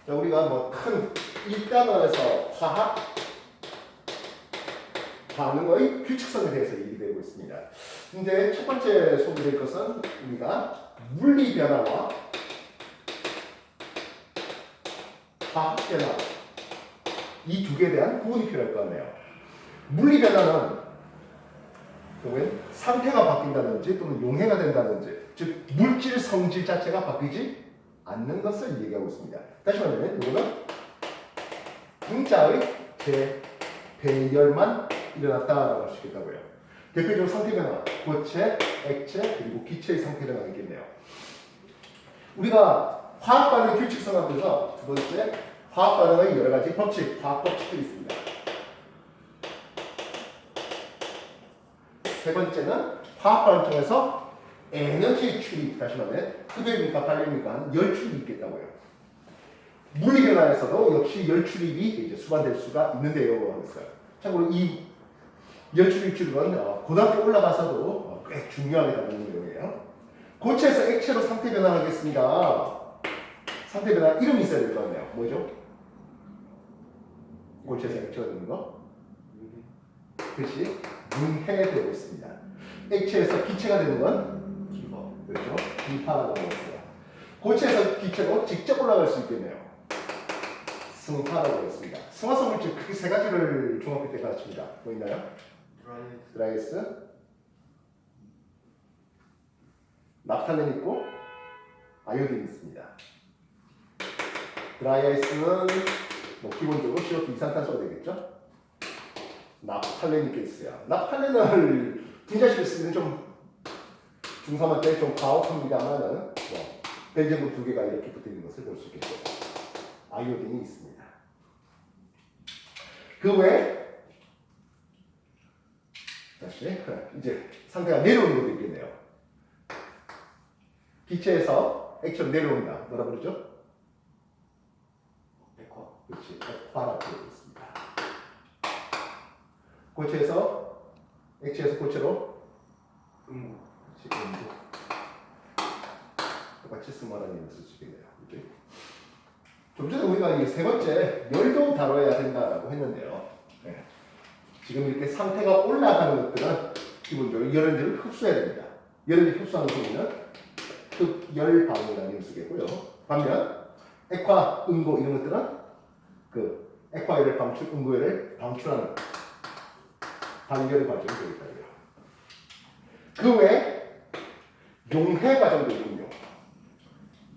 자, 우리가 뭐 큰 1단원에서 화학 반응의 규칙성에 대해서 얘기되고 있습니다. 이제 첫 번째 소개될 것은 우리가 물리 변화와 화학 변화 이 두 개에 대한 구분이 필요할 것 같네요. 물리 변화는 결국엔 상태가 바뀐다든지 또는 용해가 된다든지 즉 물질 성질 자체가 바뀌지 않는 것을 얘기하고 있습니다. 다시 말하면 이거는 분자의 재배열만 일어났다라고 할 수 있겠다고요. 대표적으로 상태 변화, 고체, 액체, 그리고 기체의 상태 변화가 있겠네요. 우리가 화학 반응의 규칙성 앞에서 두 번째 화학 반응의 여러 가지 법칙, 화학 법칙들이 있습니다. 세 번째는 화학 반응 중에서 에너지 출입, 다시 말하면 흡열입니까, 발열입니까, 열 출입이 있겠다고요. 물리 변화에서도 역시 열 출입이 이제 수반될 수가 있는데요. 하면서요. 참고로 이 열 출입 출입은 고등학교 올라가서도 꽤 중요하게 다루는 내용이에요. 고체에서 액체로 상태 변화하겠습니다. 상태 변화 이름이 있어야 될 거 같네요. 뭐죠? 고체에서 액체가 되는 거? 그렇지. 융해되고 있습니다. 액체에서 기체가 되는 건 기버. 그렇죠? 기파라고 했어요. 고체에서 기체로 직접 올라갈 수 있겠네요. 승파라고 했습니다. 승화성 물질 크게 세 가지를 중학교 때 가르칩니다. 뭐 있나요? 드라이에스, 납탈렌 있고 아이오딘이 있습니다. 드라이아이스는 뭐 기본적으로 CO2 이산탄소가 되겠죠. 납탈렌이 있겠어요. 납탈렌을 분자식을 쓰면 좀 중3 때 좀 가혹합니다만은 뭐 벤젠구 두 개가 이렇게 붙어 있는 것을 볼 수 있겠죠. 아이오딘이 있습니다. 그 외에 다시 이제 상태가 내려오는 것도 있겠네요. 기체에서 액체로 내려온다. 뭐라 그러죠? 액화. 그렇지. 액화라고 되어 있습니다. 고체에서 액체에서 고체로 그렇지. 똑같이 승화라는 의미를 쓸 수 있겠네요. 그렇지? 좀 전에 우리가 이 세 번째 열도 다뤄야 된다라고 했는데요. 네. 지금 이렇게 상태가 올라가는 것들은 기본적으로 열연들을 흡수해야 됩니다. 열연들이 흡수하는 소리는 흡열 반응이라는 의미를 쓰겠고요. 반면 액화, 응고 이런 것들은 그 액화열을 방출, 응고열을 방출하는 반열 과정이 되겠다고요. 그 외에 용해 과정도 있군요.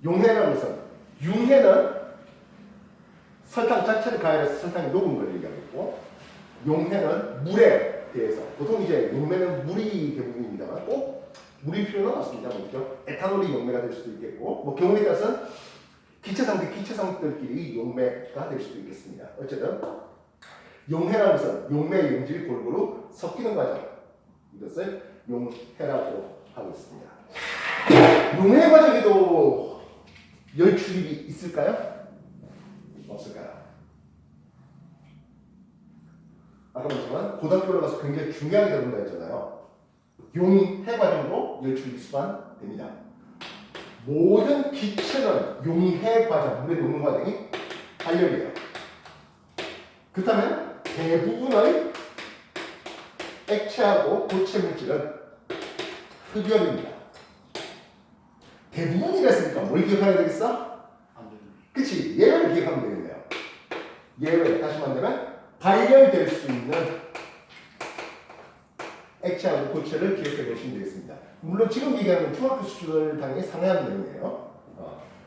용해라는 것은 융해는 설탕 자체를 가열해서 설탕이 녹은 걸 얘기하고 용해는 물에 대해서 보통 이제 용매는 물이 대부분입니다만 꼭 물이 필요는 없습니다. 그렇죠? 에탄올이 용매가 될 수도 있겠고 뭐 경우에 따라서는 기체상들끼리 용매가 될 수도 있겠습니다. 어쨌든 용해라는 것은 용매 용질이 골고루 섞이는 과정 이것을 용해라고 하고 있습니다. 용해 과정에도 열 출입이 있을까요? 없을까요? 아까 말했지만 고등학교 올라가서 굉장히 중요하게 다룬다 했잖아요. 용해 과정으로 열출입이 수반됩니다. 모든 기체는 용해 과정, 물에 녹는 과정이 발열이에요. 그렇다면 대부분의 액체하고 고체 물질은 흡열입니다. 대부분이랬으니까 뭘 기억해야 되겠어? 그치, 예외를 기억하면 되겠네요. 예외, 다시 말하면 발열될 수 있는 액체하고 고체를 기억해 보시면 되겠습니다. 물론 지금 얘기하는 중학교 수준을 당연히 상회하는 내용이에요.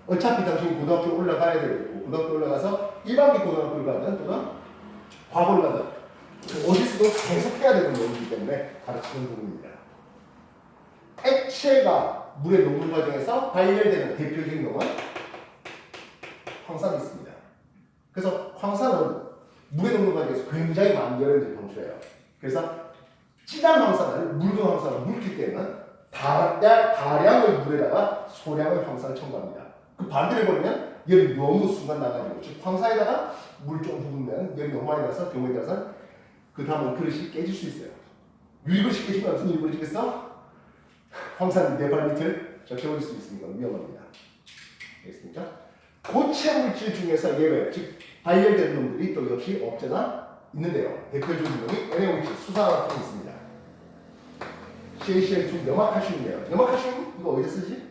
어차피 당신이 고등학교 올라가야 되고 고등학교 올라가서 일반기 고등학교를 가든 또는 과거를 가든 어디서도 계속 해야 되는 내용이기 때문에 가르치는 부분입니다. 액체가 물에 녹는 과정에서 발열되는 대표적인 경우는 황산이 있습니다. 그래서 황산은 물에 녹는 과정에서 굉장히 많은 열연들을 방출해요. 그래서 진한 황산을 묽은 황산을 묽힐 때는 다량의 물에다가 소량의 황산을 첨가합니다. 그 반대로 해버리면 열이 너무 순간 나가지고 즉 황산에다가 물 좀 부으면 열이 너무 많이 나서 경우에 따라서 그 다음은 그릇이 깨질 수 있어요. 유리그릇이 깨지면 무슨 유리그릇이겠어? 황산 4발 밑을 적셔버릴 수 있으니까 위험합니다. 알겠습니까? 고체 물질 중에서 예외, 즉 발열되는 놈들이 또 역시 없잖아 있는데요. 대표적인 놈이 NaOH 수산화탄이 있습니다. CaCl2 염화칼슘이에요. 염화칼슘 이거 어디서 쓰지?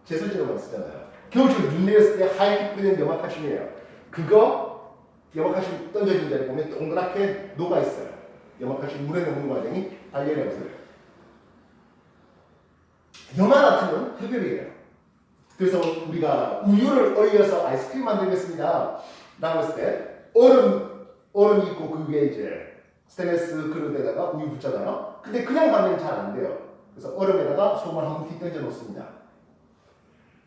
제설제로만 쓰잖아요. 겨울철 눈 내렸을 때 하얗게 뿌리는 염화칼슘이에요. 그거 염화칼슘 던져진 자리 보면 동그랗게 녹아 있어요. 염화칼슘 물에 녹는 과정이 발열이 없어요. 염화나트륨은 흡열이에요. 그래서 우리가 우유를 얼려서 아이스크림 만들겠습니다 라고 했을 때 얼음이 있고 그게 이제 스테인리스 그릇에다가 우유 붓잖아요. 근데 그냥 가면 잘 안 돼요. 그래서 얼음에다가 소금을 한 뭉티 던져 놓습니다.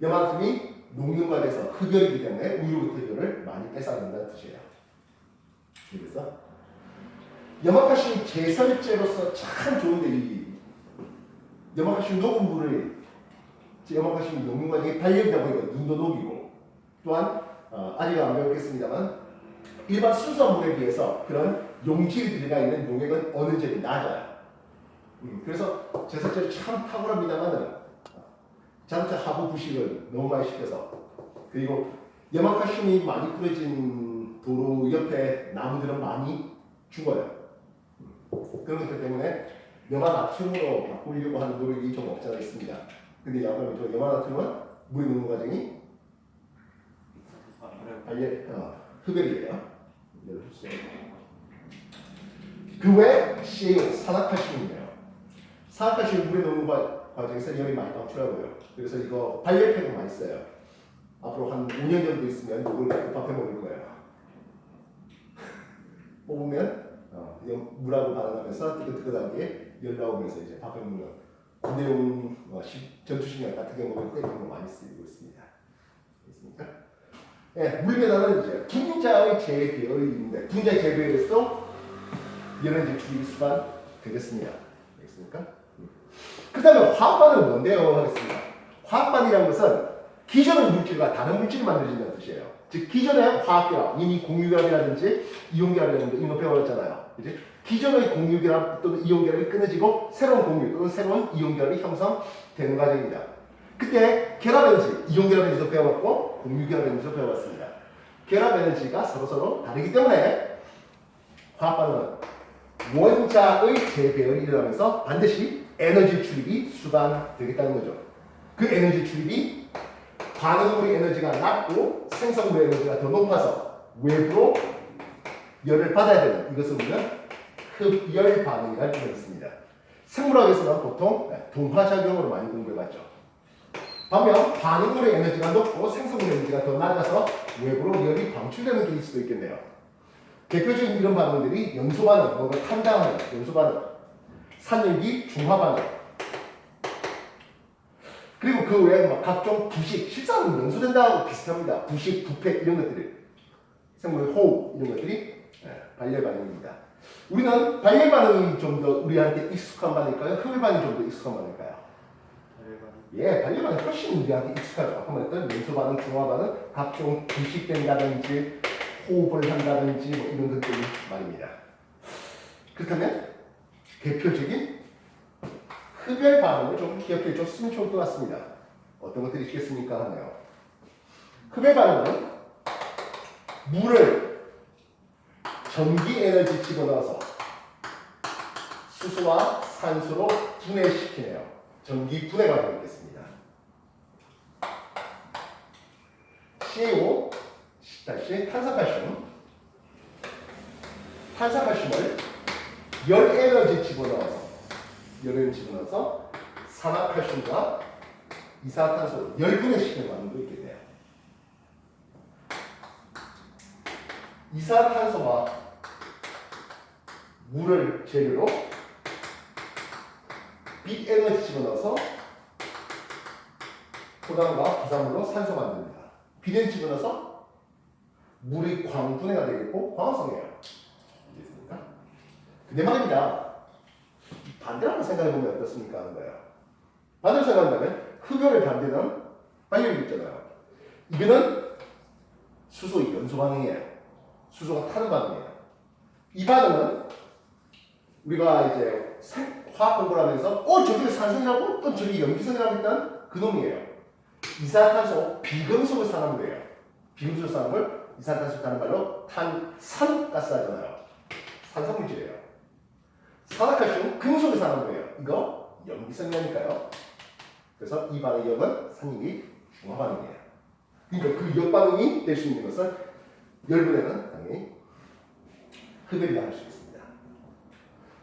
염화나트륨이 녹는 과정에서 흡열이기 때문에 우유부터 흡열을 많이 뺏어간다는 뜻이에요. 그래서 염화칼슘 제설제로서 참 좋은데 이 염화칼슘 녹은 물을 염화칼슘 녹는 과정에 발열이다 보니까 눈도 녹이고 또한 아직 안 배웠겠습니다만 일반 순수한 물에 비해서 그런 용질이 들어가 있는 용액은 어느 점이 낮아요. 그래서 제설제로 참 탁월합니다만은 자동차 하부 부식을 너무 많이 시켜서 그리고 염화칼슘이 많이 뿌려진 도로 옆에 나무들은 많이 죽어요. 그런 것 때문에 염화나트륨으로 바꾸려고 하는 노력이 좀 없지 않아 있습니다. 근데 염화나트륨은 물에 녹는 과정이 흡열이에요. 그 외에 CaO, 산화칼슘이에요. 산화칼슘이 물에 녹는 과정에서 열이 많이 방출하고요. 그래서 이거 발열팩을 많이 써요. 앞으로 한 5년 정도 있으면 이걸 밥해 먹을 거예요. 뽑으면 물하고 반응하면서 뜨끈뜨끈하게 열 나오면서 이제 밥해 먹는 군대용 전투식량 같은 경우는 때리는 거 많이 쓰이고 있습니다. 있습니까? 네, 물면허는 이제 분자의 재배열인데 분자의 재배열에서도 여러 이제 주입 수반 되겠습니다. 알겠습니까? 그 다음에 화학반은 뭔데요? 하겠습니다. 화학반이라는 것은 기존의 물질과 다른 물질이 만들어진다는 뜻이에요. 즉 기존의 화학결합, 이미 공유결합이라든지 이온결합이라든지 이런 거 배워봤잖아요. 그치? 기존의 공유결합 또는 이온결합이 끊어지고 새로운 공유 또는 새로운 이온결합이 형성되는 과정입니다. 그때 결합에너지, 이온결합에너지도 배워봤고 공유결합에너지도 배워봤습니다. 결합에너지가 서로서로 다르기 때문에 화학반응은 원자의 재배열이 일어나면서 반드시 에너지 출입이 수반되겠다는 거죠. 그 에너지 출입이 반응물의 에너지가 낮고 생성물의 에너지가 더 높아서 외부로 열을 받아야 되는 이것을 우리는 흡열 반응이라고 부르습니다. 생물학에서는 보통 동화작용으로 많이 공부해봤죠. 반면 반응물의 에너지가 높고 생성물의 에너지가 더 낮아서 외부로 열이 방출되는 게 있을 수도 있겠네요. 대표적인 이런 반응들이 연소 반응, 뭔가 탄당하는 연소 반응, 산열기 중화 반응, 그리고 그 외에 각종 부식, 실제로 연소된다고 비슷합니다. 부식, 부패 이런 것들이 생물의 호흡 이런 것들이 발열 반응입니다. 우리는 발열 반응이 좀 더 우리한테 익숙한 반응일까요? 흡열 반응이 좀 더 익숙한 반응일까요? 예, 발열 반응이 훨씬 우리한테 익숙하죠. 아까 말했던 연소 반응, 중화 반응, 각종 부식된다든지 호흡을 한다든지 뭐 이런 것들이 말입니다. 그렇다면 대표적인 흡열 반응을 좀 기억해 줬으면 좋을 것 같습니다. 어떤 것들이 있겠습니까? 하네요. 흡열 반응은 물을 전기 에너지 집어넣어서 수소와 산소로 분해시키네요. 전기 분해 과정이 있겠습니다. CaO 다시 탄산칼슘. 탄산칼슘을 열 에너지 집어넣어서 산화칼슘과 이산화탄소 열분해시키는 반응도 있게 돼요. 이산화탄소와 물을 재료로 빛 에너지 집어넣어서 포단과 부산물로 산소 만듭니다. 빛을 집어넣어서 물이 광분해가 되겠고 광합성이에요. 알겠습니까? 근데 말입니다. 반대로 한번 생각해보면 어떻습니까? 하는 거예요. 반대로 생각한다면 흡열의 반대는 발열이 있잖아요. 이거는 수소의 연소 반응이에요. 수소가 타는 반응이에요. 이 반응은 우리가 이제 화학 공부를 하면서 저기 산성이라고 또 저기 염기성이라고 했던 그 놈이에요. 이산화탄소 비금속을 산화물이에요. 비금속 산화물, 이산화탄소 다른 말로 탄산가스 하잖아요. 산성물질이에요. 산화칼슘 금속의 산화물이에요. 이거 염기성이니까요. 그래서 이 반응의 역은 산입이 중화 반응이에요. 그러니까 그 역반응이 될 수 있는 것은 열분해는 당연히 흡연이 할 수 있습니다.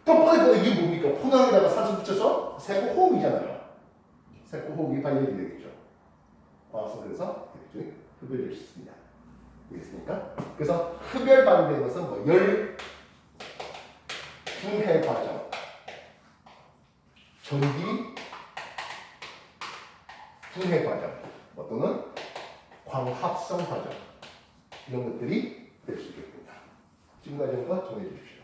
또 뻔히 이게 뭡니까? 포도당에다가 산소 붙여서 세포 호흡이잖아요. 세포 호흡이 발현이 되겠죠. 과학성 그래서 흡혈될 수 있습니다. 알겠습니까? 그래서 흡혈 반응되는 것은 뭐 열 분해 과정, 전기 분해 과정, 뭐 또는 광합성 과정 이런 것들이 될 수 있겠습니다. 지금까지는 정해 주십시오.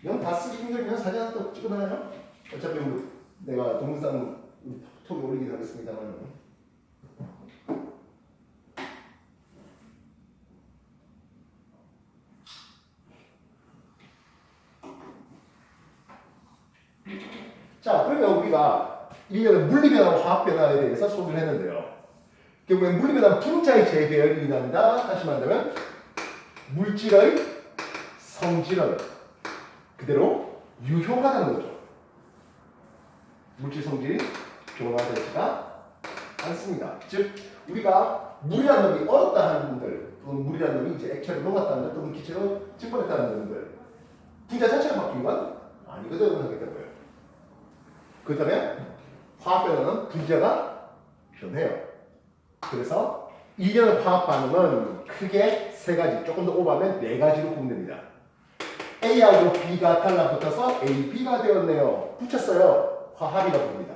이건 다 쓰기 힘들면 사진 하나 또 찍어놔요. 어차피 내가 동영상 톡에 올리긴 하겠습니다만. 자, 그러면 우리가 이런 물리변화와 화학변화에 대해서 소개를 했는데요. 결국에 물리변화는 분자의 재배열이 일어난다. 다시 말하면 물질의 성질은 그대로 유효하다는 거죠. 물질 성질이 변화되지가 않습니다. 즉, 우리가 물이라는 놈이 얼었다 하는 분들, 또는 물이라는 놈이 이제 액체로 녹았다는 분들, 또는 기체로 증발했다는 분들, 분자 자체가 바뀐 건 아니거든 하게 된 거예요. 그렇다면 화학변화는 분자가 변해요. 그래서 일련의 화학 반응은 크게 세 가지, 조금 더 오버하면 네 가지로 구분됩니다. A하고 B가 달라붙어서 A, B가 되었네요. 붙였어요. 화합이라고 봅니다.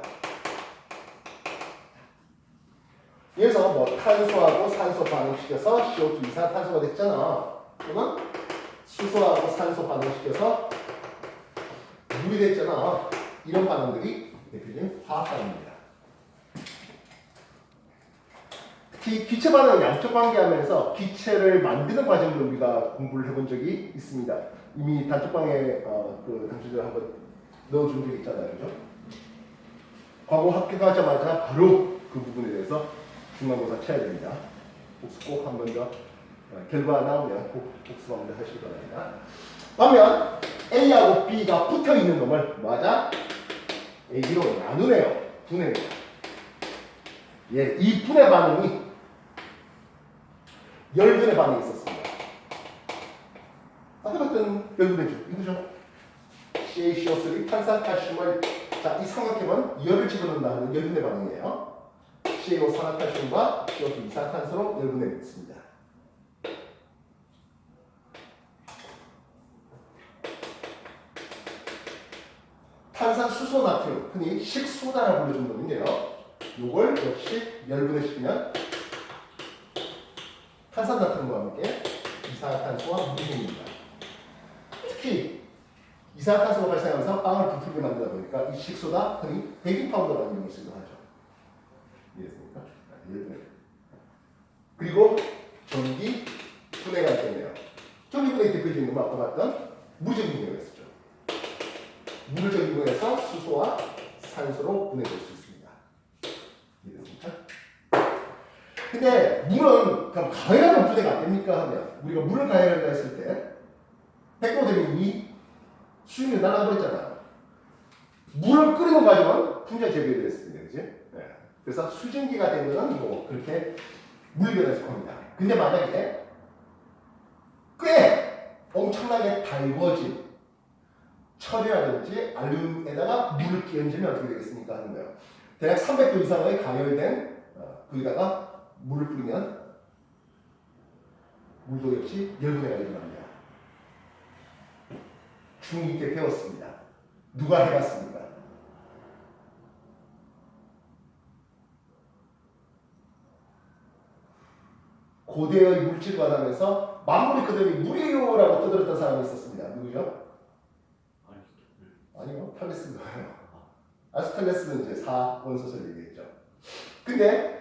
그래서 뭐 탄소하고 산소 반응시켜서 CO2 이산탄소가 됐잖아. 또는 수소하고 산소 반응시켜서 물이 됐잖아. 이런 반응들이 대표적인 화학 반응입니다. 특히 기체 반응은 양적 관계하면서 기체를 만드는 과정을 우리가 공부를 해본 적이 있습니다. 이미 단톡방에 그 당시에 한번 넣어준 적이 있잖아요, 그죠? 과거 합격하자마자 바로 그 부분에 대해서 중간고사 쳐야 됩니다. 복습 꼭 한 번 더 결과 나오면 꼭 복습 한번 더 하시기 바랍니다. 반면 A하고 B가 붙어 있는 놈을 맞아 A로 나누네요. 분해네요. 예, 이 분해 반응이 열분해 반응이 있었습니다. 아까 봤던 열분해죠. 이거죠. CaCO3 탄산칼슘을 자, 이 삼각형은 열을 집어넣는다는 열분해 반응이에요. CaO 산화칼슘과 CO2 이산탄소로 열분해 있습니다. 탄산수소 나트륨, 흔히 식소다라고 불러주는 거는요. 요걸 역시 열분해시키면 탄산나트륨과 함께 이산화탄소와 물입니다. 특히 이산화탄소가 발생하면서 빵을 부풀게 만들다 보니까 이 식소다, 흔히 베이킹 파우더라는 이름을 쓰기도 하죠. 이해됐습니까? 그리고 전기 분해가 있겠네요. 전기 분해 대표적인 건 아까 봤던 무전기 분해가 있었죠. 물을 전기분해해서 수소와 산소로 분해될 수 있습니다. 이해됐습니까? 근데 물은 그럼 가열하면 분해가 안 됩니까? 하면 우리가 물을 가열한다 했을 때 100도 되면 이 수율이 날아버렸잖아. 물을 끓이는 과정은 분자 재배를 했습니다. 그지? 네. 그래서 수증기가 되면은 뭐 그렇게 물이 변해서 겁니다. 근데 만약에 꽤 엄청나게 달궈진 철이라든지 알루미늄에다가 물을 끼얹으면 어떻게 되겠습니까? 하는 거예요. 대략 300도 이상의 가열된 거기다가 물을 뿌리면 물도 역시 열분해가 일어납니다. 중2 때 배웠습니다. 누가 해봤습니까? 고대의 물질관하면서 만물이 그들이 물이요라고 떠들었던 사람이 있었습니다. 누구죠? 아니요, 탈레스인가요? 아스토텔레스는 이제 사원소설 얘기했죠. 근데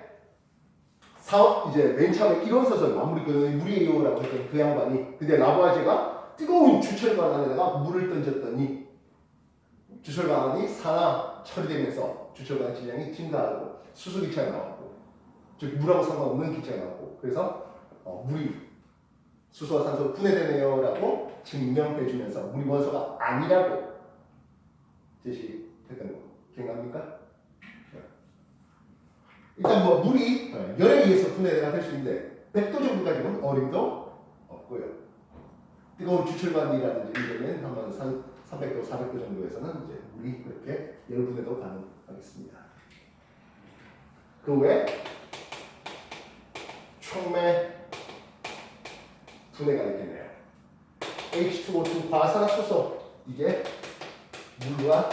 이제 맨 처음에 이론소설 마무리 물이에요라고 했던 그 양반이 근데 라부아제가 뜨거운 주철관 안에다가 물을 던졌더니 주철관 안이 산화 처리되면서 주철관 질량이 증가하고 수소기체가 나왔고 즉 물하고 상관없는 기체가 나왔고 그래서 물이 수소와 산소로 분해되네요라고 증명해주면서 물이 원소가 아니라고 제시했던 거 기억납니까? 일단 뭐 물이 열에 의해서 분해가 될 수 있는데 100도 정도까지는 어림도 없고요. 뜨거운 주철관이라든지 이런 한 300도, 400도 정도에서는 이제 물이 그렇게 열 분해도 가능하겠습니다. 그 외에 촉매 분해가 있겠네요. H2O2 과산화수소 이게 물과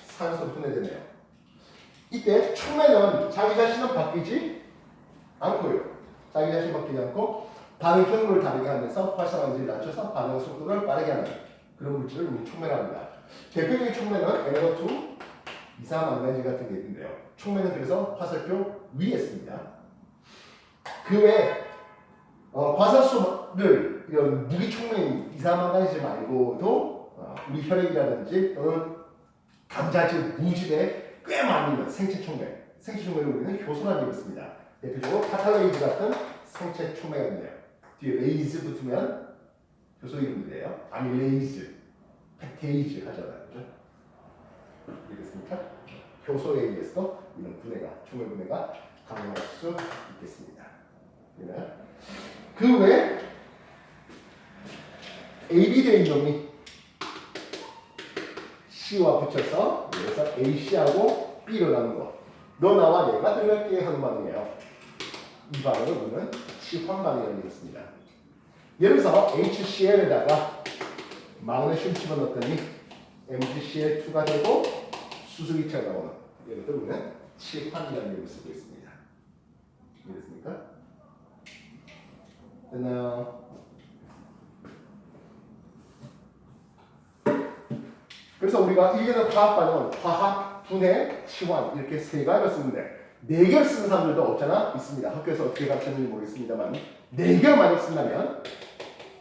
산소 분해되네요. 이때 촉매는 자기 자신은 바뀌지 않고요. 자기 자신 바뀌지 않고 반응 경로를 다르게 하면서 활성화질을 낮춰서 반응 속도를 빠르게 하는 그런 물질을 우리 촉매라고 합니다. 대표적인 촉매는 NO2, 이산화탄소 같은 게 있는데요. 촉매는 그래서 화살표 위에 씁니다. 그 외에 과산수를 이런 무기 촉매인 이산화탄소 말고도 우리 혈액이라든지 또는 감자질, 무질에 꽤 많이 있는 생체 촉매. 생체 촉매를 우리는 효소라는 얘기를 씁니다. 대표적으로 카탈레이즈 같은 생체 촉매가 있네요. 뒤에 레이즈 붙으면 효소 이름들이에요. 아밀레이즈, 팩테이즈 하잖아요. 그죠? 이해됐습니까? 효소에 의해서 이런 분해가, 촉매 분해가 가능할 수 있겠습니다. 그 외에 AB 된 놈이 C와 붙여서 그래서 AC하고 B로 나눈 거. 너 나와 얘가 들어갈게 하는 반응이에요. 이 반응을 우리는 치환 반응이라고 했습니다. 예를 들어서 HCl에다가 마그네슘 집어넣었더니 MgCl2가 되고 수소기체가 나오는 이것도 우리는 치환이라는 얘기를 쓰고 있습니다. 이해됐습니까? 됐나요? 그래서 우리가 일개는 화학 반응은 화학, 분해, 치환 이렇게 세 가지를 쓰는데 네 개를 쓰는 사람들도 없잖아 있습니다. 학교에서 어떻게 가르쳤는지 모르겠습니다만 네 개를 만약 쓴다면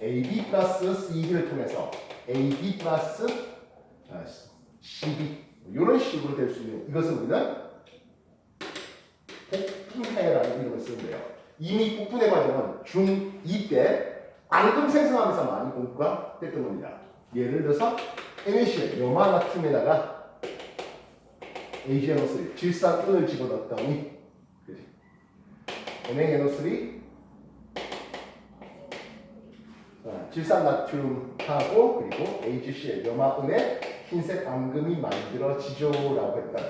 AB 플러스 CB를 통해서 AB 플러스 CB 이런 식으로 될 수 있는 이것을 우리는 복분해라는 이름을 쓰는데요. 이미 복분해 과정은 중2 때 앙금 생성하면서 많이 공부가 됐던 겁니다. 예를 들어서 NaCl, 염화나트륨에다가 AgNO3, 질산은을 집어넣었더니 NaNO3 질산나트륨하고 그리고 AgCl, 염화은에 흰색 앙금이 만들어지죠라고 했다.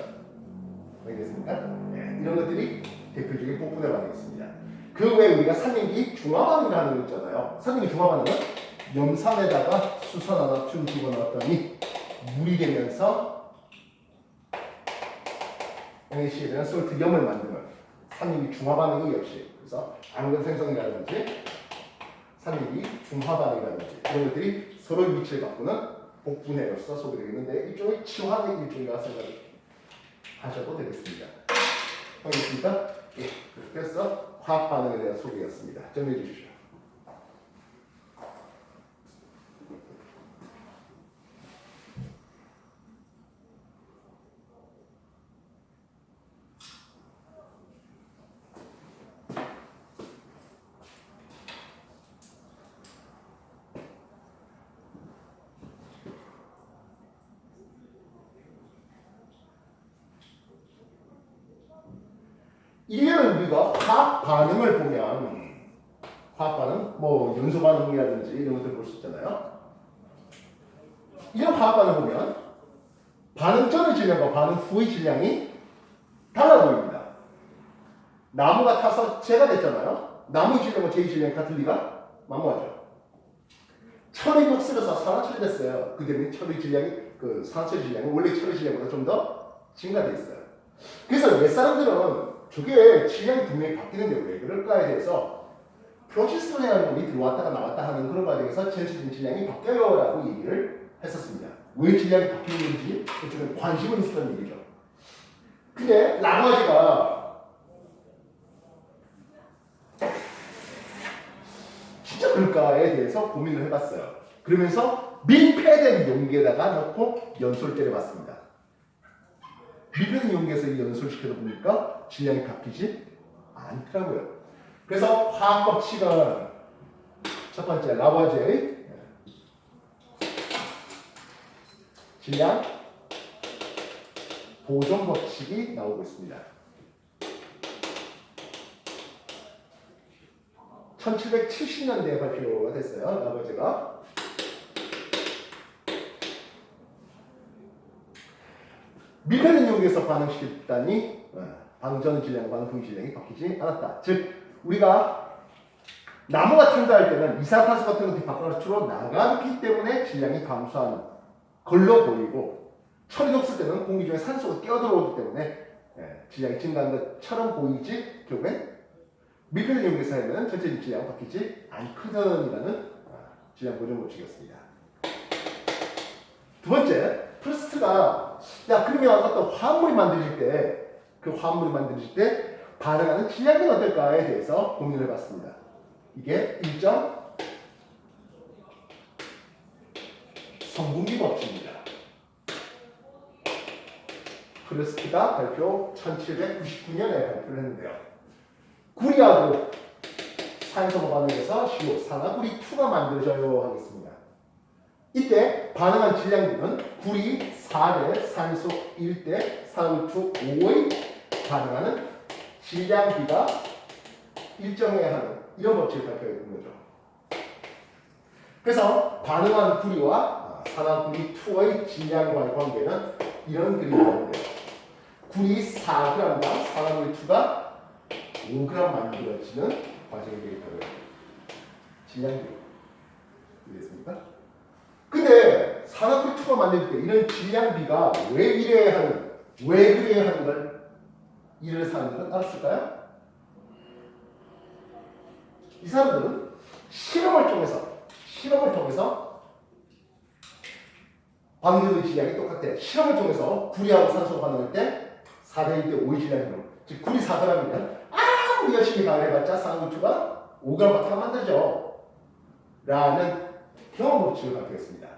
알겠습니까? 네, 이런 것들이 대표적인 복분해 반응이었습니다. 그 외에 우리가 산염기 중화반응을 하는 거 있잖아요. 산염기 중화반응은 염산에다가 수산화나트륨 집어넣었더니 물이 되면서 NaCl이라는 솔트염을 만드는 산염기 중화반응이 역시 그래서 앙금 생성이라든지 산염기 중화반응이라든지 이런 것들이 서로의 위치를 바꾸는 복분해로서 소개되어 있는데 일종의 치환의 일종이라고 생각하셔도 되겠습니다. 알겠습니까? 예, 그렇게 해서 화학 반응에 대한 소개였습니다. 정리해 주십시오. 이게는 우리가 화학 반응을 보면 화학 반응, 뭐 연소 반응이라든지 이런 것들 볼 수 있잖아요. 이런 화학 반응 보면 반응 전의 질량과 반응 후의 질량이 달라 보입니다. 나무가 타서 재가 됐잖아요. 나무 질량과 재의 질량이 같을 리가 만무하죠. 철이 녹슬어서 산화철이 됐어요. 그 때문에 철의 질량이 산화철 질량은 원래 철의 질량보다 좀 더 증가돼 있어요. 그래서 옛 사람들은 저게 질량이 분명히 바뀌는데 왜 그럴까에 대해서 프로지스톤이라는 놈이 들어왔다가 나왔다 하는 그런 과정에서 전체적인 질량이 바뀌어요 라고 얘기를 했었습니다. 왜 질량이 바뀌는 건지 어쨌든 관심은 있었던 얘기죠. 근데 라과제가 진짜 그럴까에 대해서 고민을 해봤어요. 그러면서 밀폐된 용기에다가 넣고 연소를 때려봤습니다. 밀폐된 용기에서 이 연소를 시켜보니까 질량이 바뀌지 않더라고요. 그래서 화학 법칙은 첫 번째 라과제의 질량 보존 법칙이 나오고 있습니다. 1770년대에 발표가 됐어요. 라과제가. 밀폐된 용기에서 반응시켰다니 방전 질량과 방풍 질량이 바뀌지 않았다. 즉 우리가 나무가 탄다할 때는 이산화탄소 같은 것들이 바깥으로 나가기 때문에 질량이 감소하는 걸로 보이고, 철이 없을 때는 공기 중에 산소가 뛰어들어오기 때문에 질량이 증가하는 것처럼 보이지 결국엔 밀폐된 용기에서 하면 전체 질량이 바뀌지 않거든이라는 질량 보존 법칙이었습니다. 두 번째, 프루스트가 그러면 어떤 화합물이 만들어질 때 그 화합물이 만들어질 때 반응하는 질량이 어떨까에 대해서 고민을 해봤습니다. 이게 일정 성분기 법칙입니다. 프루스트가 발표 1799년에 발표를 했는데요. 구리하고 산소가 반응해서 CO, 산화구리2가 만들어져요 하겠습니다. 이때 반응한 질량들은 구리 4대 산소 1대 산화구리2 5의 반응하는 질량비가 일정해야 하는 이런 법칙을 발표했던 거죠. 그래서 반응한 구리와 산화구리2의 질량과의 관계는 이런 그림이 나오는데요. 구리 4g과 산화구리2가 5g 만들어지는 과정이 되겠다고요. 질량비. 이해됐습니까? 근데 산화구리2가 만들 때 이런 질량비가 왜 이래야 하는, 왜 그래야 하는 걸 이를 사람들은 알았을까요? 이 사람들은 실험을 통해서 방전의 질량이 똑같대. 실험을 통해서 구리하고 산소가 반응할 때 4대 1대 5의 질량이, 즉 구리 4g이면 아무리 열심히 반응해봤자 산화구리2가 5g밖에 안 만들죠. 라는 경험 법칙을 발표했습니다.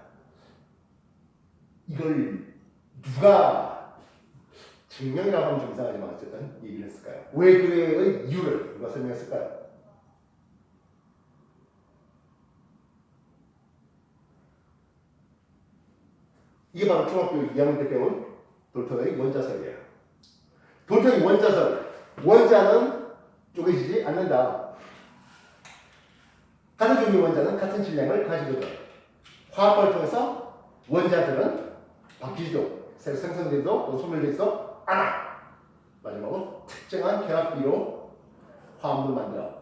이걸 누가 증명이라고 하면 좀 이상하지만 어쨌든 얘기를 했을까요? 왜 그래의 이유를 누가 설명했을까요? 이게 바로 중학교 2학년 때 배운 돌턴의 원자설이에요. 돌턴의 원자설, 원자는 쪼개지지 않는다. 같은 종류의 원자는 같은 질량을 가지거든. 화학을 통해서 원자들은 바뀌지도, 새로 생성되지도 또 소멸되지도 않아. 마지막으로 특정한 결합비로 화합물을 만들어.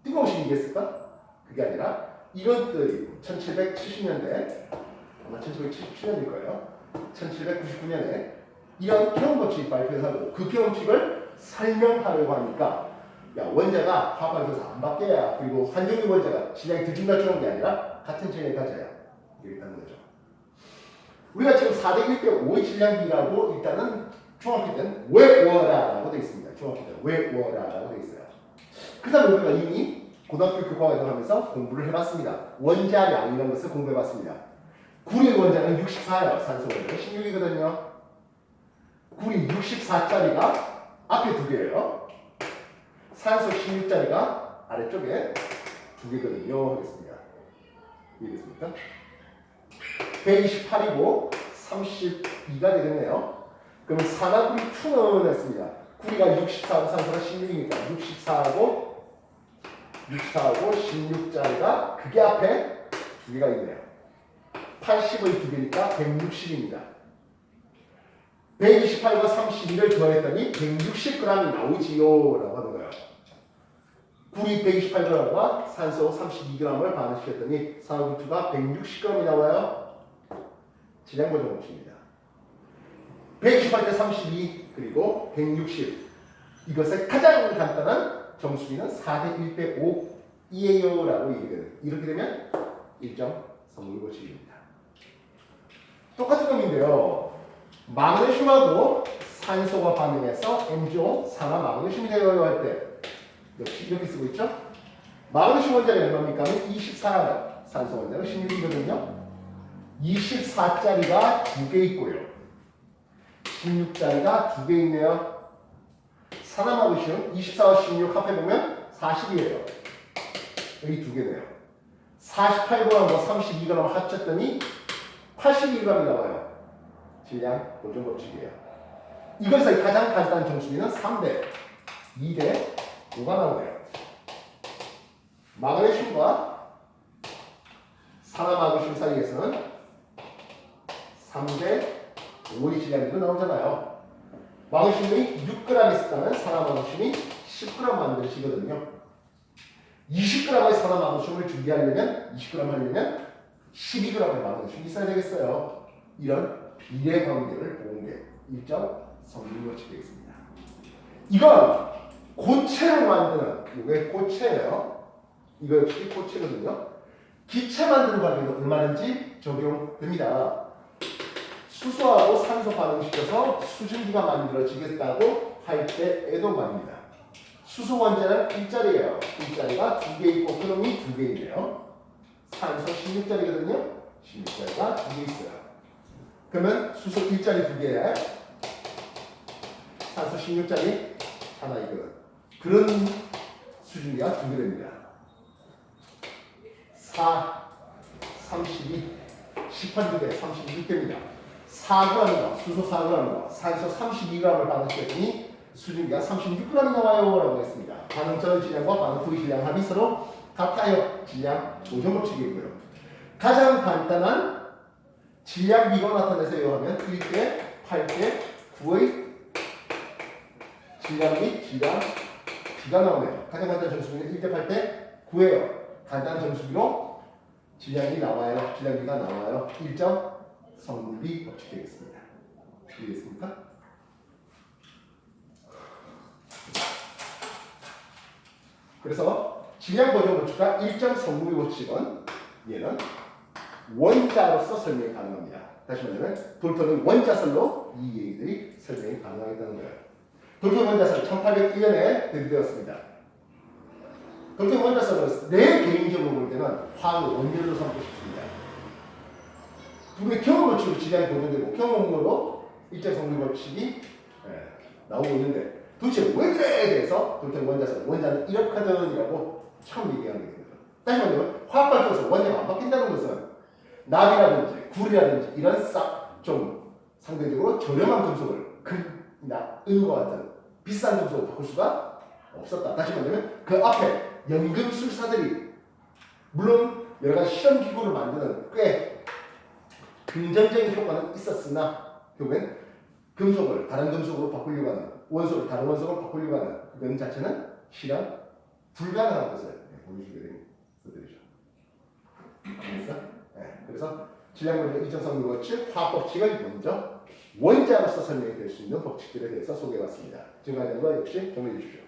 뜬금없이 얘기했을까? 그게 아니라 이것들이 1770년대, 아마 1777년일 거예요. 1799년에 이런 경험법칙이 발표하고 그 경험칙을 설명하려고 하니까 원자가 화합을 통해서 안 바뀌어야, 그리고 한 종류 원자가 질량이 더 증가하는 게 아니라 같은 질량을 가져야 되겠다는 거죠. 우리가 지금 4대 1대 5의 질량비라고 일단은 중학교 때는 외워라라고 되어 있습니다. 중학교 때는 외워라라고 되어 있어요. 그 다음에 우리가 이미 고등학교 교과학을 하면서 공부를 해봤습니다. 원자량이라는 것을 공부해봤습니다. 구리 원자는 64예요. 산소 원자는 16이거든요. 구리 64짜리가 앞에 두 개예요. 산소 16짜리가 아래쪽에 두 개거든요. 하겠습니다. 이해됐습니까? 128이고 32가 되겠네요. 그럼 산화구리2는 했습니다. 구리가 64하고 산소가 16이니까 64하고 16짜리가 그게 앞에 두 개가 있네요. 80의 두 개니까 160입니다. 128과 32를 더했더니 160g이 나오지요 라고 하는 거예요. 구리 128g과 산소 32g을 반응시켰더니 산화구리2가 160g이 나와요. 질량 보존 법칙입니다. 128대 32 그리고 160, 이것의 가장 간단한 정수기는 4대 1대 5이에요 라고 얘기해요. 이렇게 되면 일정 성분 법칙입니다. 똑같은 놈인데요. 마그네슘하고 산소가 반응해서 MgO 산화 마그네슘이 되어야 할 때 역시 이렇게 쓰고 있죠. 마그네슘 원자가 얼마입니까? 24, 산소 원자가 16이거든요. 24짜리가 2개 있고요. 16짜리가 2개 있네요. 산화 마그네슘 24와 16 합해보면 40이에요. 여기 2개네요. 48g과 32g 합쳤더니 82g이 나와요. 질량 보존 법칙이에요. 이것의 가장 간단한 정수비는 3대 2대 5가 나오네요. 마그네슘과 산화 마그네슘 사이에서는 3대 5의 질량이 나오잖아요. 마그네슘이 6g 있었다면 산화 마그네슘이 10g 만드시거든요. 20g의 산화 마그네슘을 준비하려면 20g 하려면 12g의 마그네슘이 있어야 되겠어요. 이런 비례 관계를 보는 게 일정 성분 법칙이 되겠습니다. 이건 고체를 만드는 이게 고체예요. 이거 역시 고체거든요. 기체 만드는 과정에도 얼마든지 적용됩니다. 수소하고 산소 반응시켜서 수증기가 만들어지겠다고 할 때에도 말입니다. 수소 원자는 1짜리예요. 1짜리가 2개 있고 그놈이 2개 있네요. 산소 16짜리거든요. 16짜리가 2개 있어요. 그러면 수소 1짜리 2개에 산소 16짜리 하나 있거든. 그런 수증기가 2개 됩니다. 4, 32, 18개, 36개입니다. 4g과 수소 4g과 산소 32g을 반응시켰더니 수증기가 36g이 나와요 라고 했습니다. 반응 전 질량과 반응 후의 질량 합이 서로 같아요. 질량 보존 법칙이고요. 가장 간단한 질량 비가 나타내세요 하면 1대 8대 9의 질량 및 질량 비가 나오네요. 가장 간단한 정수비는 1대 8대 9예요. 간단한 정수비로 질량이 나와요. 질량비가 나와요. 일정 성분비 법칙 되겠습니다. 이해됐습니까? 그래서 질량 보존 법칙과 일정 성분비 법칙은 얘는 원자로서 설명이 가능합니다. 다시 말하면 돌토는 원자설로 이 얘기들이 설명이 가능하다는 거예요. 돌토 원자설 1801년에 데뷔되었습니다. 돌토 원자설은 내 개인적으로 볼 때는 화학의 원료로 삼고 싶습니다. 분명히 경험 법칙으로 질량이 보존되고 경험으로 일정 성분 법칙이 나오고 있는데 도대체 왜 그래에 대해서 돌토 원자설 원자는 이렇거든이라고 처음 얘기하는 게 됩니다. 다시 말하면 화학 발전에서 원자가 안 바뀐다는 것은 납이라든지 굴이라든지 이런 좀 상대적으로 저렴한 금속을 금이나 은과 같은 비싼 금속을 바꿀 수가 없었다. 다시 말하면 그 앞에 연금술사들이 물론 여러 가지 실험 기구를 만드는 꽤 긍정적인 효과는 있었으나 결국엔 금속을 다른 금속으로 바꾸려고 하는 원소를 다른 원소로 바꾸려고 하는 그런 자체는 실현 불가능한 것을 보여주게 된 것들이죠. 알겠어? 네, 그래서 질량물의 일정성분 법칙, 화학 법칙을 먼저 원자로서 설명이 될 수 있는 법칙들에 대해서 소개해봤습니다. 지금까지 거 역시 정리해 주십시오.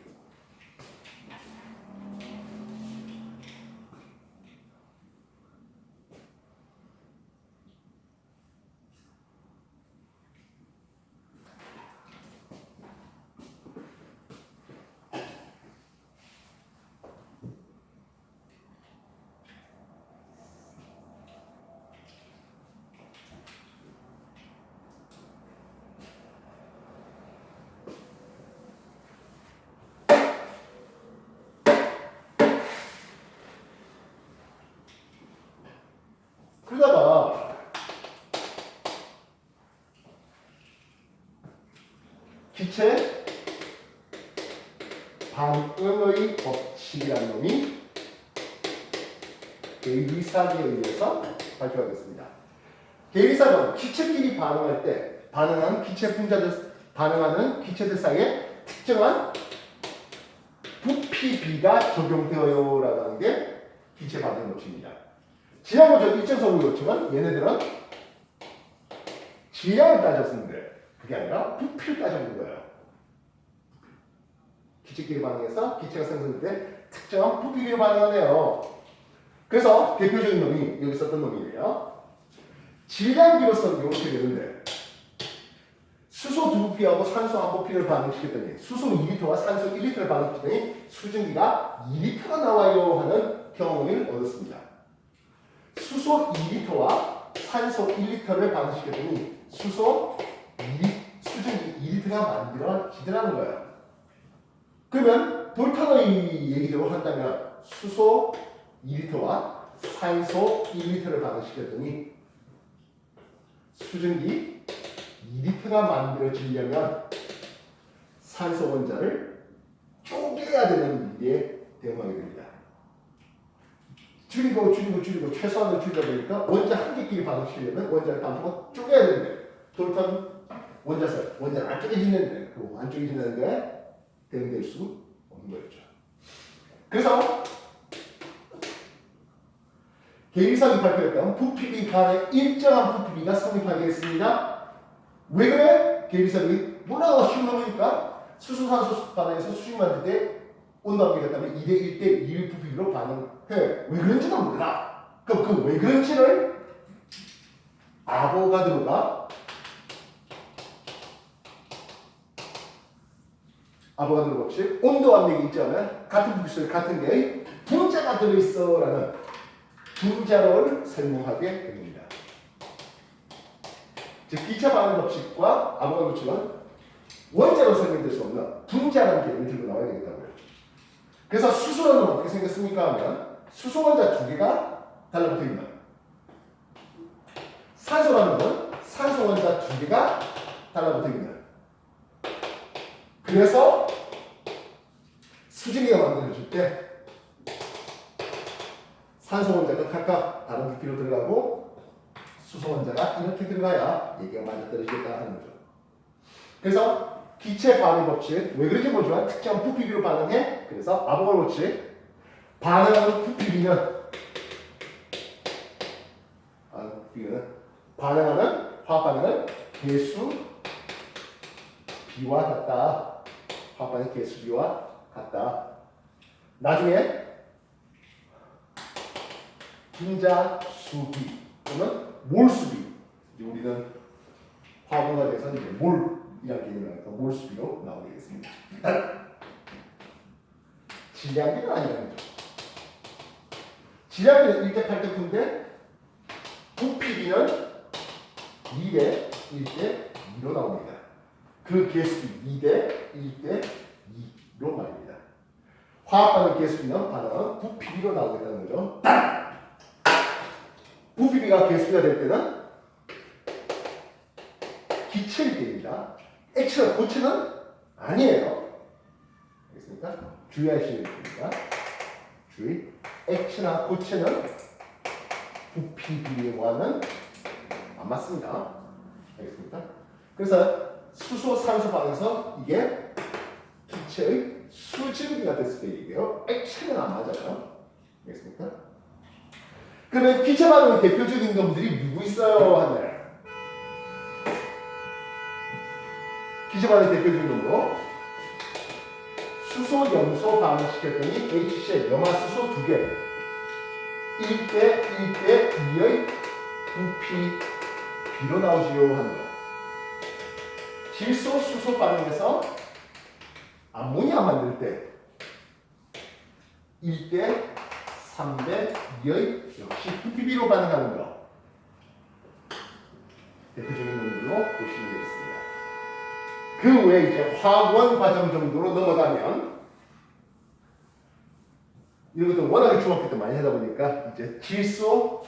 그러다가 기체 반응의 법칙이라는 놈이 게이리삭에 의해서 발표가 됐습니다. 게이리삭은 기체끼리 반응할 때 반응하는 기체들 사이에 특정한 부피비가 적용되어요라고 하는 게 기체 반응 법칙입니다. 질량보존 일정 성분 법칙은 얘네들은 질량을 따졌는데 그게 아니라 부피를 따져본 거예요. 기체끼리 반응해서 기체가 생성될 때 특정한 부피비로 반응하네요. 그래서 대표적인 놈이 여기 썼던 놈이에요. 질량비로서는 이렇게 되는데 수소 2부피하고 산소 1부피를 반응시켰더니 수소 2리터와 산소 1리터를 반응시켰더니 수증기가 2리터가 나와요 하는 경험을 얻었습니다. 수소 2리터와 산소 1리터를 반응시켰더니 수증기 2리터가 만들어지더라는 거예요. 그러면 돌탄의 얘기대로 한다면 수소 2리터와 산소 1리터를 반응시켰더니 수증기 2리터가 만들어지려면 산소 원자를 쪼개야 되는 일에 대응하게 됩니다. 줄이고 최소한으로 줄이다 보니까 원자 한 개끼리 반응시키려면 원자를 반으로 쪼개야 되는데 돌탄 원자를 안 쪼개지는데 그 안 쪼개지는데 대응될 수 없는 거였죠. 그래서 계기상이 발표했던 부피비 간의 일정한 부피비가 성립하게 했습니다. 왜 그래? 계기상이 몰라가 쉬운 거니까 수소산소 반응에서 수증기 만들 때 온도합계가 있다면 2대 1대 1 부피비로 반응해. 왜 그런지는 몰라. 그럼 그 왜 그런지를 아보가드로 법칙 온도압력이 있자면 같은 부피 속에 같은 게 분자가 들어있어 라는 분자론을 설명하게 됩니다. 즉 기차 반응 법칙과 아보가드로 법칙은 원자로 설명될 수 없는 분자라는 개념이 들고 나와야 되겠다고요. 그래서 수소는 어떻게 생겼습니까 하면 수소 원자 두 개가 달라붙어 있는 산소라는 건 산소 원자 두 개가 달라붙어 있는 그래서 수증기가 만들어질 때 산소 원자가 각각 다른 부피로 들어가고 수소 원자가 이렇게 들어가야 얘기가 맞아떨어지겠다 하는 거죠. 그래서 기체 반응 법칙 왜 그렇게 보지만 특정 부피비로 반응해. 그래서 아보가드로 법칙 반응하는 부피비는 반응하는 화학 반응은 개수 비와 같다. 화학 반응 개수 비와 같다. 나중에 분자 수비 또는 몰 수비 우리는 화학공학에서는 이제 몰이라는 개념이라서 몰 수비로 나오게 되겠습니다. 질량비는 아니라는 거죠. 질량비는 1대 8대 9인데 부피비는 2대 1대 2로 나옵니다. 그 개수비 2대 1대 2로 말입니다. 화학 반응 개수비는 반응은 부피비로 나오겠다는 거죠. 부피비가 개수비가 될 때는 기체비입니다. X가 고체는 아니에요. 알겠습니까? 주의하셔야 됩니다. 주의. X나 고체는 부피비와는 안 맞습니다. 알겠습니까? 그래서 수소 산소 반응에서 이게 기체의 수증기가 됐을 때 얘기해요. X는 안 맞아요. 알겠습니까? 그러면 기체 반응의 대표적인 놈들이 누구 있어요? 하나요? 기체 반응의 대표적인 놈으로 수소, 염소 반응시켰더니 HCl, 염화수소 2개 1대 1대 2의 부피비로 나오지요 하는 거. 질소, 수소 반응에서 암모니아 만들 때 1대 3대 2의 역시 부피비로 반응하는 거. 대표적인 놈들로 보시면 되겠습니다. 그 외에 이제 화학원 과정 정도로 넘어가면 이런 것도 워낙에 중학교 때 많이 하다 보니까 이제 질소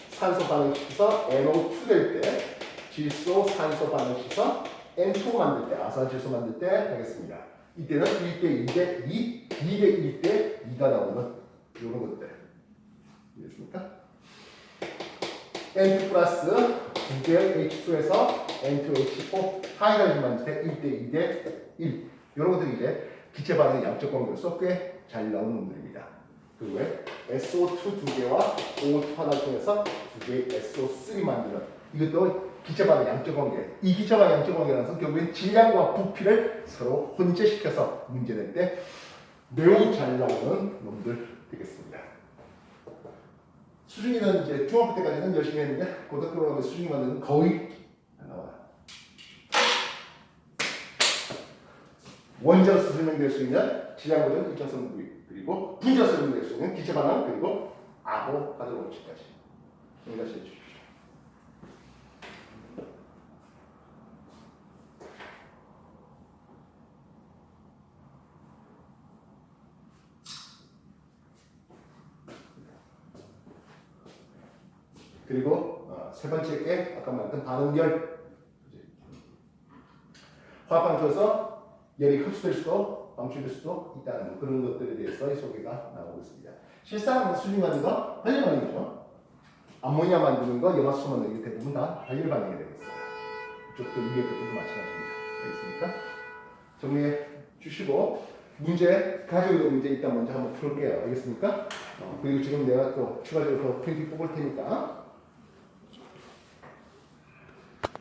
산소 반응시켜서 NO2 될 때 질소 산소 반응시켜서 N2 만들 때 아산질소 만들 때 하겠습니다. 이때는 1대 2대 2, 2대 1대 2가 나오는 이런 것들. 이해됐습니까? N2 플러스 2개의 H2에서 N2H4 하이드로젠 만들 때 1대 2대 1 이런 것들이 이제 기체 반응 양적 관계로서 꽤 잘 나오는 놈들입니다. 그 외에 SO2 2개와 O2 하나를 통해서 2개의 SO3 만드는 이것도 기체 반응 양적 관계. 이 기체 반응 양적 관계라는 것은 결국엔 질량과 부피를 서로 혼재시켜서 문제 낼 때 매우 잘 나오는 놈들 되겠습니다. 수중기는 이제 중학교 때까지는 열심히 했는데 고등학교 가면 수중기 만드는 거의 안 나와요. 원자로서 설명될 수 있는 질량보전 일정성 부위, 그리고 분자로서 설명될 수 있는 기체 반응, 그리고 아보가드로 원칙까지 여기까지 해주십시오. 그리고 세 번째 게 아까 말했던 반응열. 화학방에서 열이 흡수될 수도 방출될 수도 있다는 그런 것들에 대해서 소개가 나오고 있습니다. 실상 수중 만드는 거 반열 반응이죠. 암모니아 만드는 거, 염화수소 만드는 게 대부분 다 반열 반응이 되겠어요. 이쪽도 위에 것들도 마찬가지입니다. 알겠습니까? 정리해 주시고 문제 가지고 있는 문제 일단 먼저 한번 풀게요. 알겠습니까? 그리고 지금 내가 또 추가적으로 더 프린트 뽑을 테니까